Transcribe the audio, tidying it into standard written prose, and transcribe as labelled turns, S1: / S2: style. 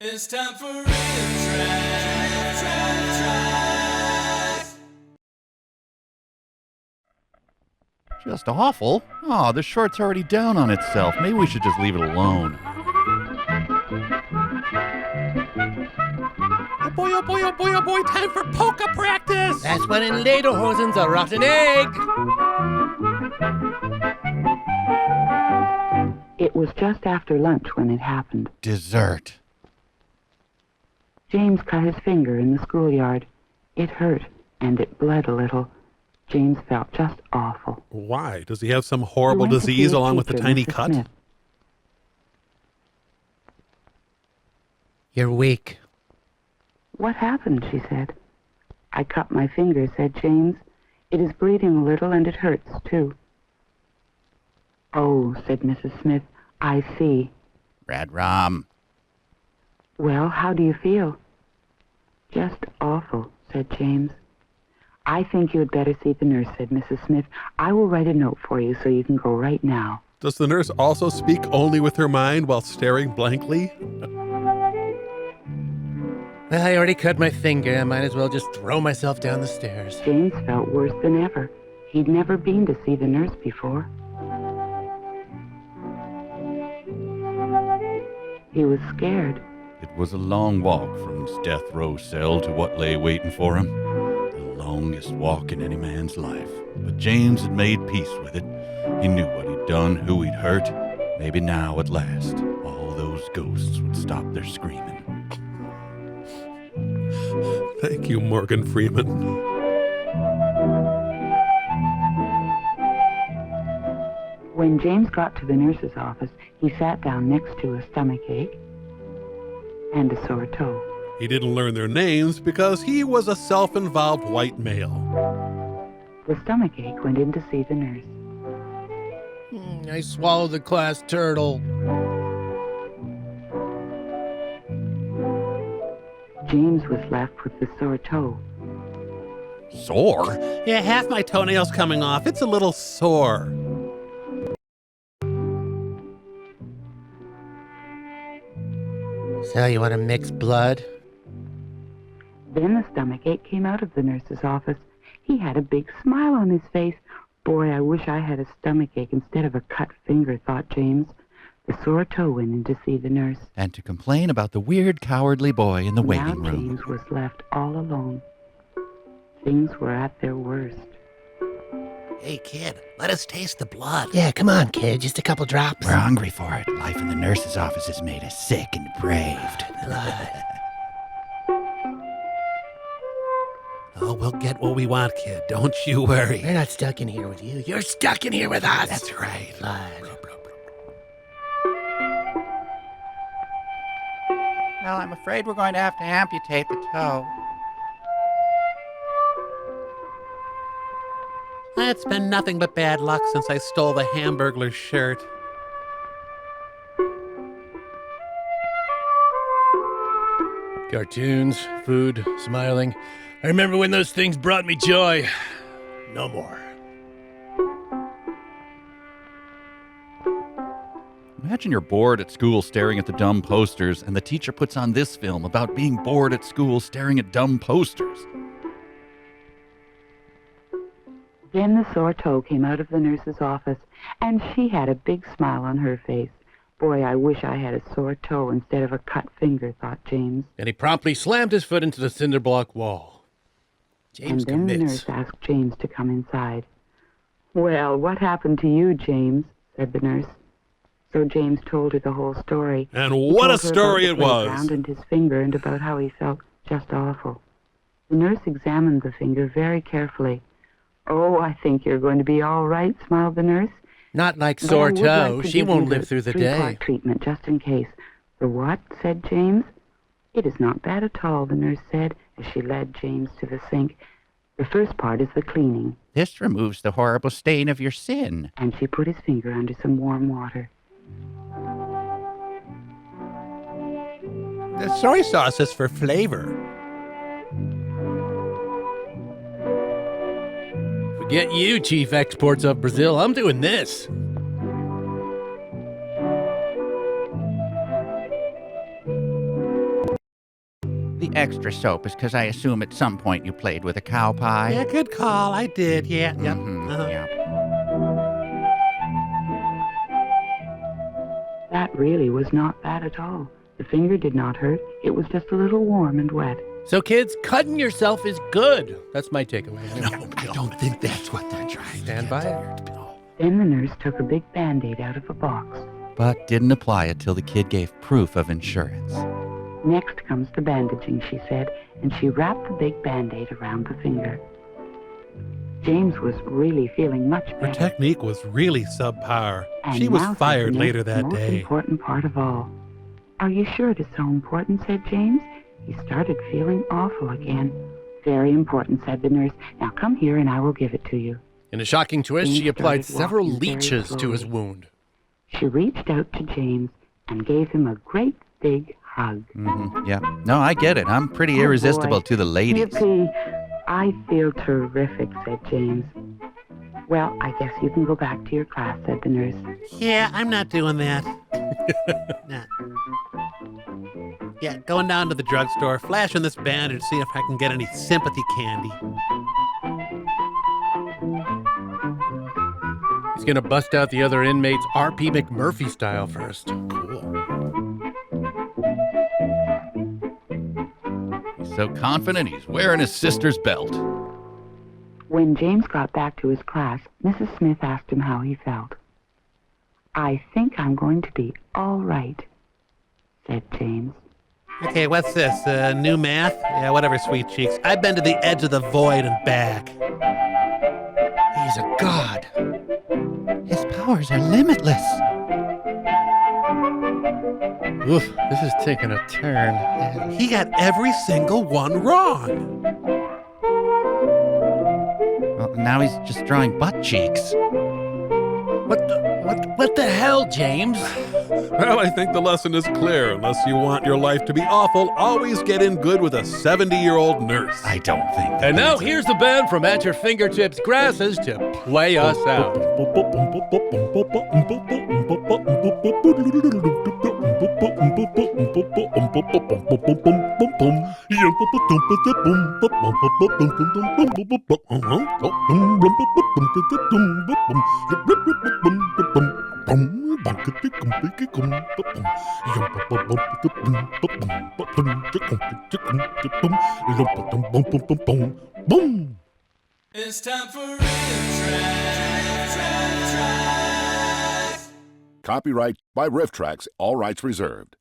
S1: It's time for RiffTrax.
S2: Just awful? Aw, the short's already down on itself. Maybe we should just leave it alone.
S3: Oh boy, oh boy, oh boy, oh boy, time for polka practice!
S4: That's when in Lederhosen's a rotten egg!
S5: It was just after lunch when it happened.
S2: Dessert.
S5: James cut his finger in the schoolyard. It hurt, and it bled a little. James felt just awful.
S3: Why? Does he have some horrible
S5: He went to see
S3: disease
S5: his
S3: along with the
S5: teacher,
S3: tiny
S5: Mrs.
S3: cut?
S5: Smith.
S4: You're weak.
S5: What happened, she said. I cut my finger, said James. It is bleeding a little, and it hurts, too. Oh, said Mrs. Smith, I see.
S2: Rad rum.
S5: Well, how do you feel? Just awful, said James. I think you had better see the nurse, said Mrs. Smith. I will write a note for you so you can go right now.
S3: Does the nurse also speak only with her mind while staring blankly?
S4: Well, I already cut my finger. I might as well just throw myself down the stairs.
S5: James felt worse than ever. He'd never been to see the nurse before. He was scared.
S2: It was a long walk from his death row cell to what lay waiting for him. The longest walk in any man's life. But James had made peace with it. He knew what he'd done, who he'd hurt. Maybe now, at last, all those ghosts would stop their screaming.
S3: Thank you, Morgan Freeman.
S5: When James got to the nurse's office, he sat down next to a stomachache and a sore toe.
S3: He didn't learn their names because he was a self-involved white male.
S5: The stomachache went in to see the nurse.
S4: I swallowed the class turtle.
S5: James was left with the sore toe.
S2: Sore?
S3: Yeah, half my toenail's coming off. It's a little sore.
S4: So you want to mix blood?
S5: Then the stomachache came out of the nurse's office. He had a big smile on his face. Boy, I wish I had a stomachache instead of a cut finger, thought James. The sore toe went in to see the nurse.
S2: And to complain about the weird, cowardly boy in the waiting
S5: Now
S2: room.
S5: James was left all alone. Things were at their worst.
S6: Hey, kid, let us taste the blood.
S4: Yeah, come on, kid. Just a couple drops.
S2: We're hungry for it. Life in the nurse's office has made us sick and depraved.
S4: Blood.
S3: Oh, we'll get what we want, kid. Don't you worry.
S4: We're not stuck in here with you. You're stuck in here with us.
S3: That's right.
S4: Blood.
S2: Well, I'm afraid we're going to have to amputate the toe.
S3: It's been nothing but bad luck since I stole the Hamburglar's shirt.
S4: Cartoons, food, smiling. I remember when those things brought me joy. No more.
S2: Imagine you're bored at school staring at the dumb posters, and the teacher puts on this film about being bored at school staring at dumb posters.
S5: Then the sore toe came out of the nurse's office, and she had a big smile on her face. Boy, I wish I had a sore toe instead of a cut finger, thought James.
S4: And he promptly slammed his foot into the cinder block wall. James
S5: And then the
S4: commits.
S5: nurse asked James to come inside. Well, what happened to you, James? Said the nurse. So James told her the whole story.
S3: And
S5: He
S3: what
S5: told
S3: a
S5: her
S3: story it
S5: about the
S3: was.
S5: playground and his finger and about how he felt just awful. The nurse examined the finger very carefully. Oh, I think you're going to be all right, smiled the nurse.
S4: Not like
S5: But I
S4: sore
S5: would
S4: toe.
S5: like to
S4: She
S5: give
S4: won't
S5: you
S4: live through the
S5: three-part
S4: day.
S5: treatment just in case. The what? Said James. It is not bad at all, the nurse said as she led James to the sink. The first part is the cleaning.
S2: This removes the horrible stain of your sin.
S5: And she put his finger under some warm water.
S3: The soy sauce is for flavor.
S4: Forget you, chief exports of Brazil. I'm doing this.
S7: The extra soap is because I assume at some point you played with a cow pie.
S3: Yeah, good call. I did. Yeah, yep.
S7: Yep.
S5: That really was not bad at all. The finger did not hurt. It was just a little warm and wet.
S4: So, kids, cutting yourself is good. That's my takeaway.
S3: No, I don't think that's what they're trying to
S4: Stand by it.
S5: Then the nurse took a big Band-Aid out of a box.
S2: But didn't apply it till the kid gave proof of insurance.
S5: Next comes the bandaging, she said, and she wrapped the big Band-Aid around the finger. James was really feeling much better.
S3: Her technique was really subpar.
S5: And
S3: She was
S5: now,
S3: fired
S5: said the
S3: later
S5: nurse,
S3: that
S5: the most
S3: day.
S5: important part of all. Are you sure it is so important, said James. He started feeling awful again. Very important, said the nurse. Now come here and I will give it to you.
S4: In a shocking twist,
S5: James
S4: she applied
S5: started
S4: several
S5: walking very
S4: leeches to his
S5: slowly.
S4: wound.
S5: She reached out to James and gave him a great big hug.
S2: Yeah. No, I get it. I'm pretty
S5: Oh,
S2: irresistible
S5: boy.
S2: to the ladies.
S5: Yippee! I feel terrific, said James. Well, I guess you can go back to your class, said the nurse.
S3: Yeah, I'm not doing that. Nah. Yeah, going down to the drugstore, flashing this bandage, see if I can get any sympathy candy.
S4: He's going to bust out the other inmates R.P. McMurphy style first. Cool.
S2: He's so confident he's wearing his sister's belt.
S5: When James got back to his class, Mrs. Smith asked him how he felt. I think I'm going to be all right, said James.
S3: Okay, what's this? New math? Yeah, whatever, sweet cheeks. I've been to the edge of the void and back.
S4: He's a god.
S2: His powers are limitless.
S4: Oof, this is taking a turn.
S3: He got every single one wrong.
S2: Well, now he's just drawing butt cheeks.
S4: What the hell, James?
S3: Well, I think the lesson is clear. Unless you want your life to be awful, always get in good with a 70-year-old nurse.
S2: I don't think that
S4: And now
S2: means it.
S4: here's the band from At Your Fingertips Grasses to play us out.
S3: Boom!
S1: It's time for RiffTrax.
S8: Copyright by RiffTrax, all rights reserved.